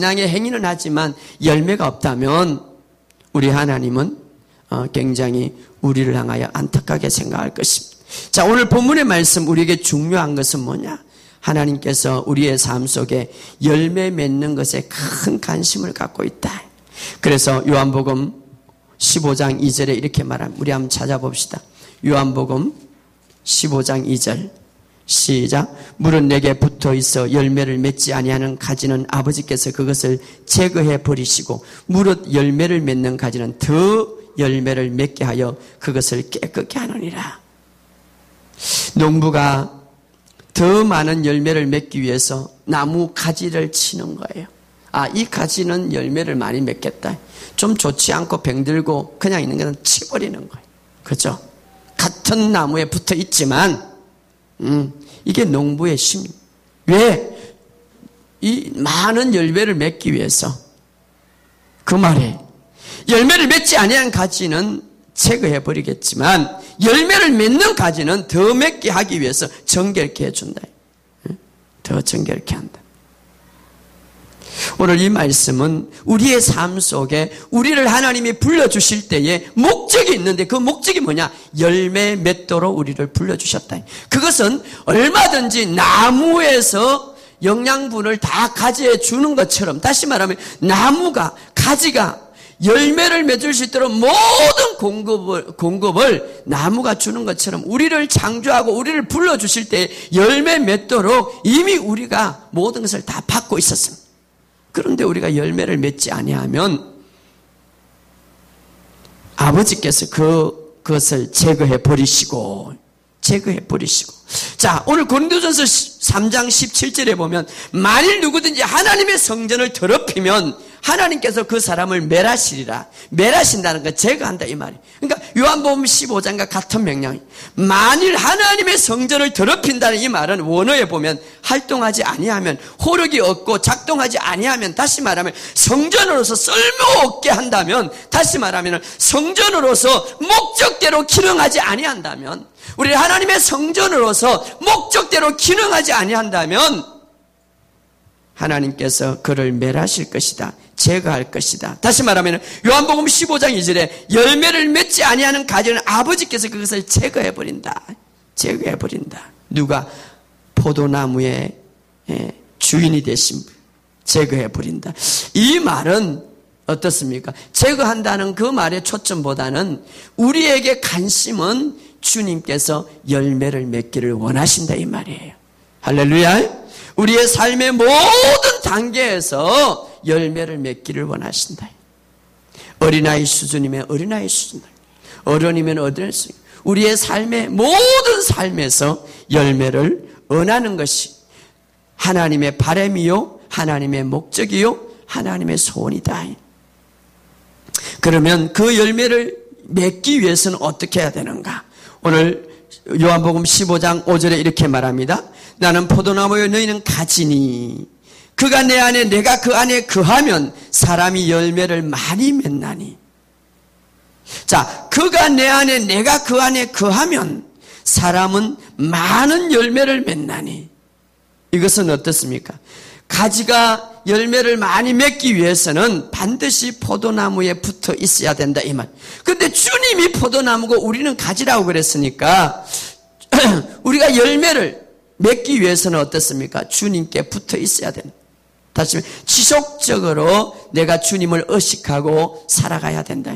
신앙의 행위는 하지만 열매가 없다면 우리 하나님은 굉장히 우리를 향하여 안타깝게 생각할 것입니다. 자, 오늘 본문의 말씀 우리에게 중요한 것은 뭐냐? 하나님께서 우리의 삶 속에 열매 맺는 것에 큰 관심을 갖고 있다. 그래서 요한복음 15장 2절에 이렇게 말합니다. 우리 한번 찾아봅시다. 요한복음 15장 2절 시작. 물은 내게 붙어 있어 열매를 맺지 아니하는 가지는 아버지께서 그것을 제거해 버리시고 무릇 열매를 맺는 가지는 더 열매를 맺게 하여 그것을 깨끗게 하느니라. 농부가 더 많은 열매를 맺기 위해서 나무 가지를 치는 거예요. 이 가지는 열매를 많이 맺겠다. 좀 좋지 않고 병들고 그냥 있는 것은 치버리는 거예요. 그렇죠? 같은 나무에 붙어 있지만 이게 농부의 심. 왜? 이 많은 열매를 맺기 위해서. 그 말에 열매를 맺지 아니한 가지는 제거해 버리겠지만 열매를 맺는 가지는 더 맺게 하기 위해서 정결케 해준다. 더 정결케 한다. 오늘 이 말씀은 우리의 삶 속에 우리를 하나님이 불러주실 때에 목적이 있는데 그 목적이 뭐냐? 열매 맺도록 우리를 불러주셨다. 그것은 얼마든지 나무에서 영양분을 다 가지해 주는 것처럼, 다시 말하면 나무가, 가지가 열매를 맺을 수 있도록 모든 공급을 나무가 주는 것처럼 우리를 창조하고 우리를 불러주실 때 열매 맺도록 이미 우리가 모든 것을 다 받고 있었습니다. 그런데 우리가 열매를 맺지 아니하면 아버지께서 그것을 제거해 버리시고 자, 오늘 고린도전서 3장 17절에 보면 만일 누구든지 하나님의 성전을 더럽히면 하나님께서 그 사람을 멸하시리라. 멸하신다는 거 제거한다 이 말이에요. 그러니까 요한복음 15장과 같은 명령이, 만일 하나님의 성전을 더럽힌다는 이 말은 원어에 보면 활동하지 아니하면, 호력이 없고 작동하지 아니하면, 다시 말하면 성전으로서 쓸모없게 한다면, 다시 말하면 성전으로서 목적대로 기능하지 아니한다면, 우리 하나님의 성전으로서 목적대로 기능하지 아니한다면 하나님께서 그를 멸하실 것이다. 제거할 것이다. 다시 말하면 요한복음 15장 2절에 열매를 맺지 아니하는 가지는 아버지께서 그것을 제거해버린다. 제거해버린다. 누가? 포도나무의 주인이 되신 분. 제거해버린다. 이 말은 어떻습니까? 제거한다는 그 말의 초점보다는 우리에게 관심은 주님께서 열매를 맺기를 원하신다 이 말이에요. 할렐루야. 우리의 삶의 모든 단계에서 열매를 맺기를 원하신다. 어린아이 수준이면 어린아이 수준, 어른이면 어른 수준, 우리의 삶의 모든 삶에서 열매를 원하는 것이 하나님의 바람이요, 하나님의 목적이요, 하나님의 소원이다. 그러면 그 열매를 맺기 위해서는 어떻게 해야 되는가? 오늘 요한복음 15장 5절에 이렇게 말합니다. 나는 포도나무요 너희는 가지니 그가 내 안에 내가 그 안에 거하면 사람이 열매를 많이 맺나니. 자, 그가 내 안에 내가 그 안에 거하면 사람은 많은 열매를 맺나니. 이것은 어떻습니까? 가지가 열매를 많이 맺기 위해서는 반드시 포도나무에 붙어 있어야 된다 이 말. 그런데 주님이 포도나무고 우리는 가지라고 그랬으니까 우리가 열매를 맺기 위해서는 어떻습니까? 주님께 붙어 있어야 된다. 다시 지속적으로 내가 주님을 의식하고 살아가야 된다.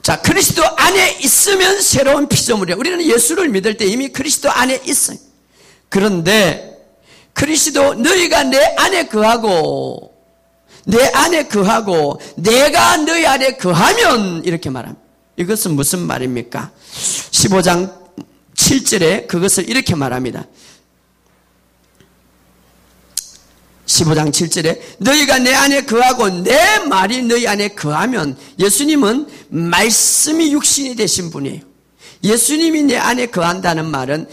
자, 그리스도 안에 있으면 새로운 피조물이야. 우리는 예수를 믿을 때 이미 그리스도 안에 있어요. 그런데 그리스도 너희가 내 안에 거하고 내가 너희 안에 거하면 이렇게 말합니다. 이것은 무슨 말입니까? 15장 7절에 그것을 이렇게 말합니다. 15장 7절에 너희가 내 안에 거하고 내 말이 너희 안에 거하면, 예수님은 말씀이 육신이 되신 분이에요. 예수님이 내 안에 거한다는 말은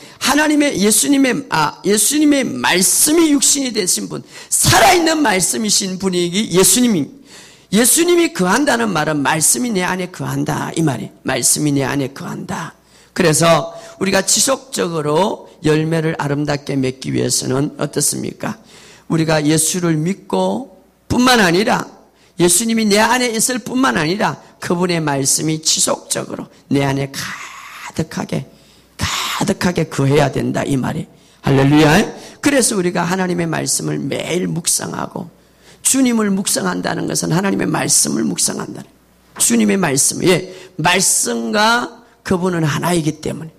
예수님의 말씀이 육신이 되신 분, 살아있는 말씀이신 분이 예수님이 거한다는 말은 말씀이 내 안에 거한다 이 말이에요. 말씀이 내 안에 거한다. 그래서 우리가 지속적으로 열매를 아름답게 맺기 위해서는 어떻습니까? 우리가 예수를 믿고 뿐만 아니라 예수님이 내 안에 있을 뿐만 아니라 그분의 말씀이 지속적으로 내 안에 가득하게 거해야 된다 이 말이. 할렐루야. 그래서 우리가 하나님의 말씀을 매일 묵상하고, 주님을 묵상한다는 것은 하나님의 말씀을 묵상한다는, 주님의 말씀, 말씀과 그분은 하나이기 때문에,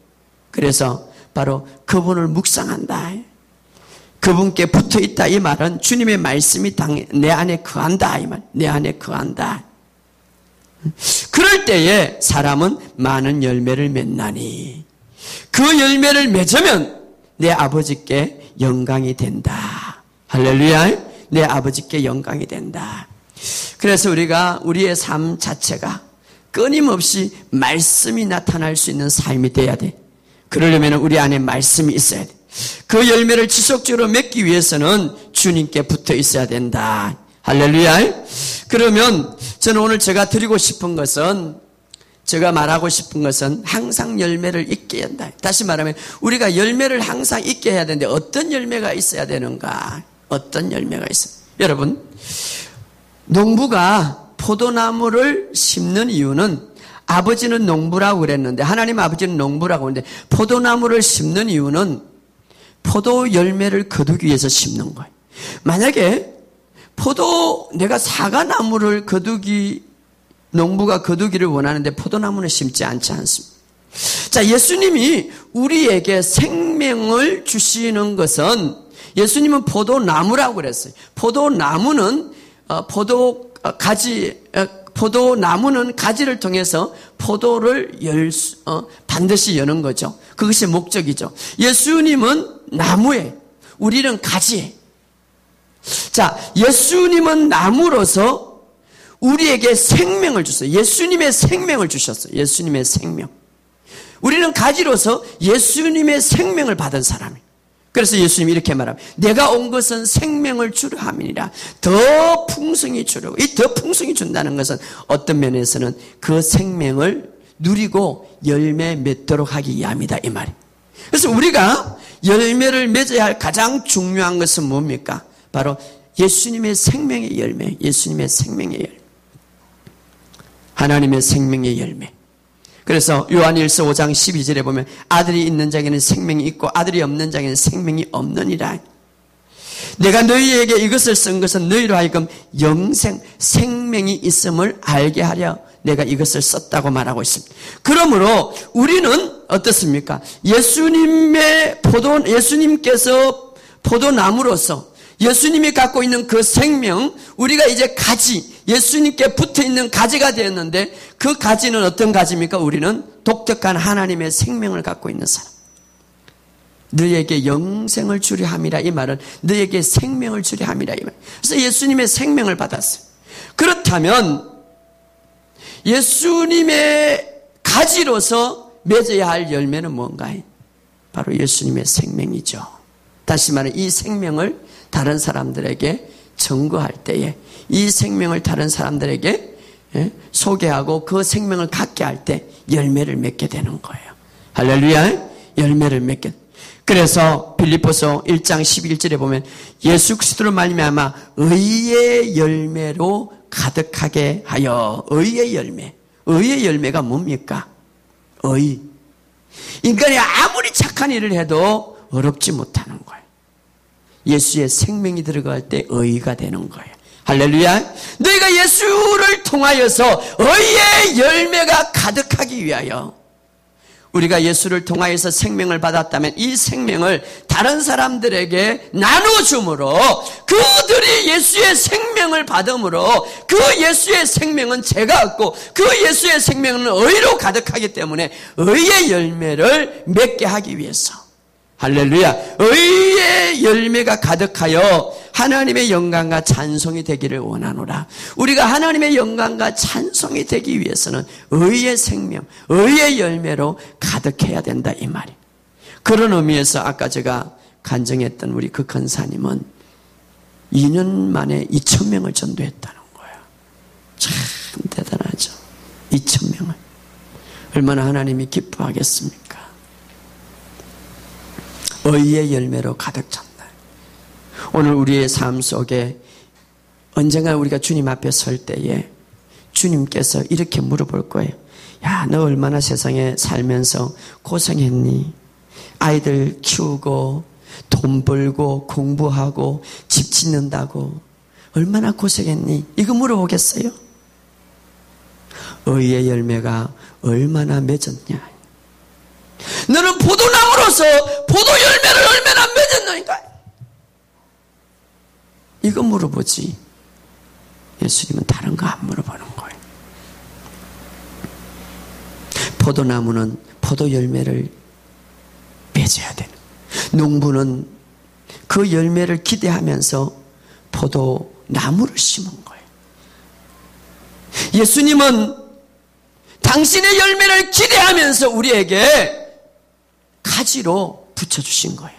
그래서 바로 그분을 묵상한다, 그분께 붙어있다 이 말은 주님의 말씀이 내 안에 거한다 이 말. 내 안에 거한다. 그럴 때에 사람은 많은 열매를 맺나니 그 열매를 맺으면 내 아버지께 영광이 된다. 할렐루야. 내 아버지께 영광이 된다. 그래서 우리가 우리의 삶 자체가 끊임없이 말씀이 나타날 수 있는 삶이 돼야 돼. 그러려면 우리 안에 말씀이 있어야 돼. 그 열매를 지속적으로 맺기 위해서는 주님께 붙어 있어야 된다. 할렐루야. 그러면 저는 오늘 제가 드리고 싶은 것은, 제가 말하고 싶은 것은 항상 열매를 있게 해야 한다. 다시 말하면 우리가 열매를 항상 있게 해야 되는데 어떤 열매가 있어야 되는가? 어떤 열매가 있어요? 여러분, 농부가 포도나무를 심는 이유는, 아버지는 농부라고 그랬는데, 하나님 아버지는 농부라고 했는데, 포도나무를 심는 이유는 포도 열매를 거두기 위해서 심는 거예요. 만약에 내가 사과나무를 농부가 거두기를 원하는데 포도나무는 심지 않지 않습니다. 자, 예수님이 우리에게 생명을 주시는 것은, 예수님은 포도나무라고 그랬어요. 포도나무는 포도나무는 가지를 통해서 포도를 반드시 여는 거죠. 그것이 목적이죠. 예수님은 나무에, 우리는 가지에. 자, 예수님은 나무로서 우리에게 생명을 줬어요. 예수님의 생명을 주셨어요. 예수님의 생명. 우리는 가지로서 예수님의 생명을 받은 사람이에요. 그래서 예수님이 이렇게 말합니다. 내가 온 것은 생명을 주려 함이니라. 더 풍성히 주려고. 이 더 풍성히 준다는 것은 어떤 면에서는 그 생명을 누리고 열매 맺도록 하기 위함이다 이 말이에요. 그래서 우리가 열매를 맺어야 할 가장 중요한 것은 뭡니까? 바로 예수님의 생명의 열매, 예수님의 생명의 열매, 하나님의 생명의 열매. 그래서 요한일서 5장 12절에 보면 아들이 있는 자에게는 생명이 있고 아들이 없는 자에게는 생명이 없느니라. 내가 너희에게 이것을 쓴 것은 너희로 하여금 생명이 있음을 알게 하려 내가 이것을 썼다고 말하고 있습니다. 그러므로 우리는 어떻습니까? 예수님께서 포도나무로서 예수님이 갖고 있는 그 생명, 우리가 이제 가지, 예수님께 붙어 있는 가지가 되었는데, 그 가지는 어떤 가지입니까? 우리는 독특한 하나님의 생명을 갖고 있는 사람. 너희에게 영생을 주려 함이라 이 말은 너희에게 생명을 주려 함이라 이 말. 그래서 예수님의 생명을 받았어요. 그렇다면 예수님의 가지로서 맺어야 할 열매는 뭔가요? 바로 예수님의 생명이죠. 다시 말해 이 생명을 다른 사람들에게 증거할 때에, 이 생명을 다른 사람들에게 소개하고 그 생명을 갖게 할 때 열매를 맺게 되는 거예요. 할렐루야. 열매를 맺게. 그래서 빌립보서 1장 11절에 보면 예수 그리스도로 말미암아 의의 열매로 가득하게 하여. 의의 열매. 의의 열매가 뭡니까? 의. 인간이 아무리 착한 일을 해도 어렵지 못하는 거예요. 예수의 생명이 들어갈 때 의가 되는 거예요. 할렐루야. 너희가 예수를 통하여서 의의 열매가 가득하기 위하여, 우리가 예수를 통하여서 생명을 받았다면 이 생명을 다른 사람들에게 나눠줌으로, 그들이 예수의 생명을 받음으로 그 예수의 생명은 죄가 없고 그 예수의 생명은 의로 가득하기 때문에 의의 열매를 맺게 하기 위해서, 할렐루야, 의의 열매가 가득하여 하나님의 영광과 찬송이 되기를 원하노라. 우리가 하나님의 영광과 찬송이 되기 위해서는 의의 생명, 의의 열매로 가득해야 된다 이 말이에요. 그런 의미에서 아까 제가 간증했던 우리 그 권사님은 2년 만에 2,000명을 전도했다는 거예요. 참 대단하죠. 2,000명을. 얼마나 하나님이 기뻐하겠습니까? 의의 열매로 가득 찼다. 오늘 우리의 삶 속에 언젠가 우리가 주님 앞에 설 때에 주님께서 이렇게 물어볼 거예요. 야, 너 얼마나 세상에 살면서 고생했니? 아이들 키우고 돈 벌고 공부하고 집 짓는다고 얼마나 고생했니? 이거 물어보겠어요? 의의 열매가 얼마나 맺었냐? 너는 포도나무로서 포도 열매를 얼마나 맺었느니까? 이거 물어보지. 예수님은 다른 거 안 물어보는 거예요. 포도나무는 포도 열매를 맺어야 되는, 농부는 그 열매를 기대하면서 포도나무를 심은 거예요. 예수님은 당신의 열매를 기대하면서 우리에게 가지로 붙여주신 거예요.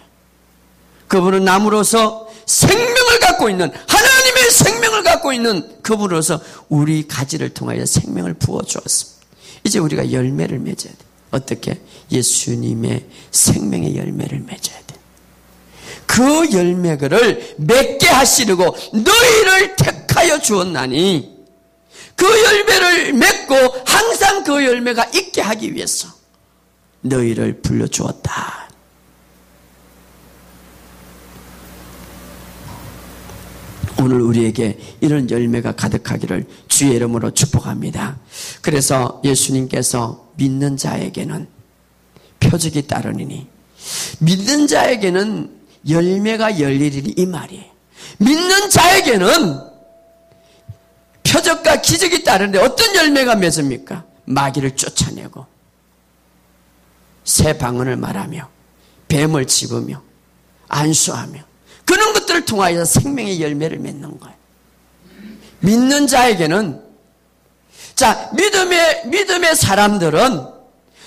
그분은 나무로서 생명을 갖고 있는, 하나님의 생명을 갖고 있는 그분으로서 우리 가지를 통하여 생명을 부어주었습니다. 이제 우리가 열매를 맺어야 돼. 어떻게? 예수님의 생명의 열매를 맺어야 돼. 그 열매를 맺게 하시려고 너희를 택하여 주었나니, 그 열매를 맺고 항상 그 열매가 있게 하기 위해서 너희를 불러주었다. 오늘 우리에게 이런 열매가 가득하기를 주의 이름으로 축복합니다. 그래서 예수님께서 믿는 자에게는 표적이 따르니니, 믿는 자에게는 열매가 열리리니, 이 말이에요. 믿는 자에게는 표적과 기적이 따르는데 어떤 열매가 맺습니까? 마귀를 쫓아내고 새 방언을 말하며 뱀을 집으며 안수하며 그런 것들을 통하여 생명의 열매를 맺는 거예요. 믿는 자에게는, 자, 믿음의 사람들은,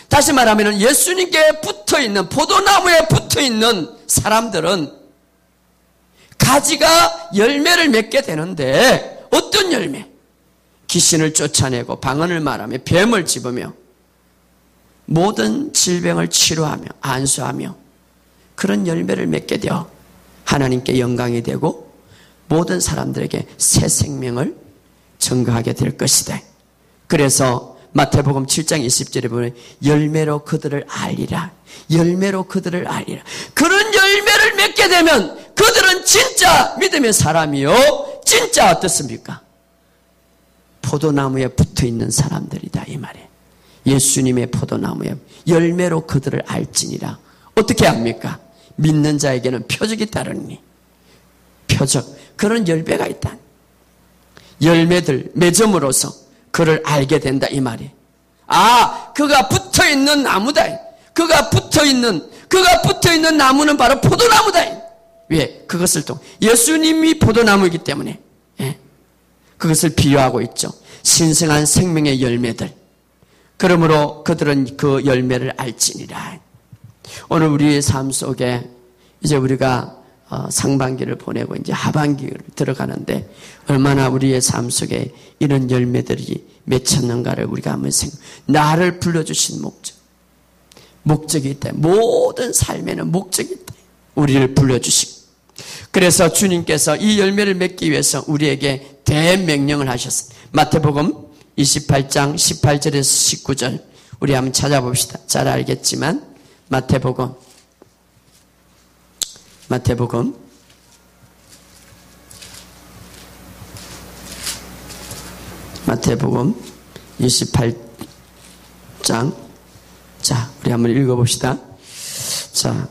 다시 말하면 예수님께 붙어있는, 포도나무에 붙어있는 사람들은 가지가 열매를 맺게 되는데, 어떤 열매? 귀신을 쫓아내고 방언을 말하며 뱀을 집으며 모든 질병을 치료하며 안수하며 그런 열매를 맺게 되어 하나님께 영광이 되고 모든 사람들에게 새 생명을 증거하게 될 것이다. 그래서 마태복음 7장 20절에 보면 열매로 그들을 알리라. 열매로 그들을 알리라. 그런 열매를 맺게 되면 그들은 진짜 믿음의 사람이요, 진짜 어떻습니까? 포도나무에 붙어있는 사람들이다, 이 말이에요. 예수님의 포도나무에 열매로 그들을 알지니라. 어떻게 합니까? 믿는 자에게는 표적이 따르니, 표적, 그런 열매가 있다. 열매들 맺음으로써 그를 알게 된다, 이 말이에요. 아, 그가 붙어있는 나무다. 그가 붙어있는 나무는 바로 포도나무다. 왜? 그것을 또 예수님이 포도나무이기 때문에, 예, 그것을 비유하고 있죠. 신성한 생명의 열매들. 그러므로 그들은 그 열매를 알지니라. 오늘 우리의 삶 속에 이제 우리가 상반기를 보내고 이제 하반기를 들어가는데 얼마나 우리의 삶 속에 이런 열매들이 맺혔는가를 우리가 한번 나를 불러주신 목적이 있다. 모든 삶에는 목적이 있다. 우리를 불러주시고, 그래서 주님께서 이 열매를 맺기 위해서 우리에게 대명령을 하셨습니다. 마태복음 28장 18절에서 19절 우리 한번 찾아봅시다. 잘 알겠지만 마태복음 28장, 자, 우리 한번 읽어봅시다. 자,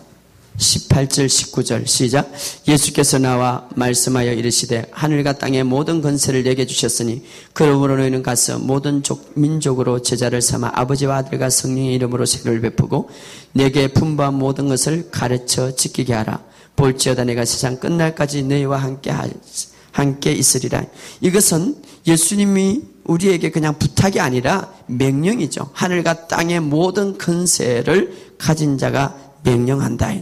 18절 19절 시작. 예수께서 나와 말씀하여 이르시되 하늘과 땅의 모든 권세를 내게 주셨으니 그러므로 너희는 가서 모든 민족으로 제자를 삼아 아버지와 아들과 성령의 이름으로 세례를 베푸고 내게 분부한 모든 것을 가르쳐 지키게 하라. 볼지어다 내가 세상 끝날까지 너희와 함께 있으리라. 이것은 예수님이 우리에게 그냥 부탁이 아니라 명령이죠. 하늘과 땅의 모든 권세를 가진 자가 명령한다.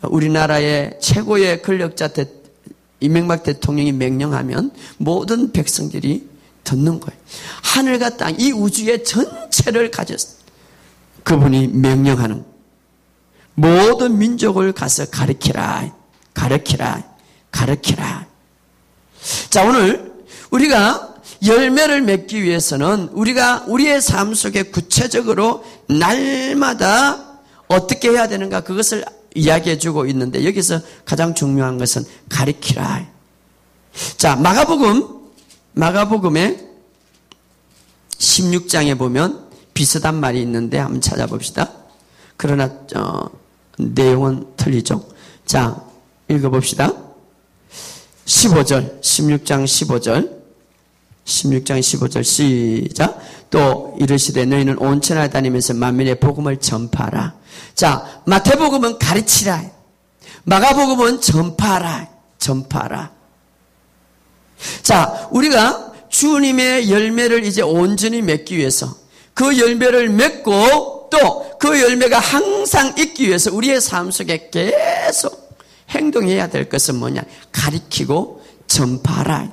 우리나라의 최고의 권력자 이명박 대통령이 명령하면 모든 백성들이 듣는 거예요. 하늘과 땅, 이 우주의 전체를 가졌어요. 그분이 명령하는 모든 민족을 가서 가르치라. 가르치라. 자, 오늘 우리가 열매를 맺기 위해서는 우리가 우리의 삶 속에 구체적으로 날마다 어떻게 해야 되는가 그것을 이야기해 주고 있는데 여기서 가장 중요한 것은 가르치라. 자, 마가복음의 16장에 보면 비슷한 말이 있는데 한번 찾아봅시다. 그러나 내용은 틀리죠. 자, 읽어봅시다. 15절, 16장 15절 시작. 또 이르시되 너희는 온 천하에 다니면서 만민의 복음을 전파하라. 자, 마태복음은 가르치라. 마가복음은 전파하라. 자, 우리가 주님의 열매를 이제 온전히 맺기 위해서 그 열매를 맺고 또 그 열매가 항상 있기 위해서 우리의 삶 속에 계속 행동해야 될 것은 뭐냐? 가르치고 전파하라.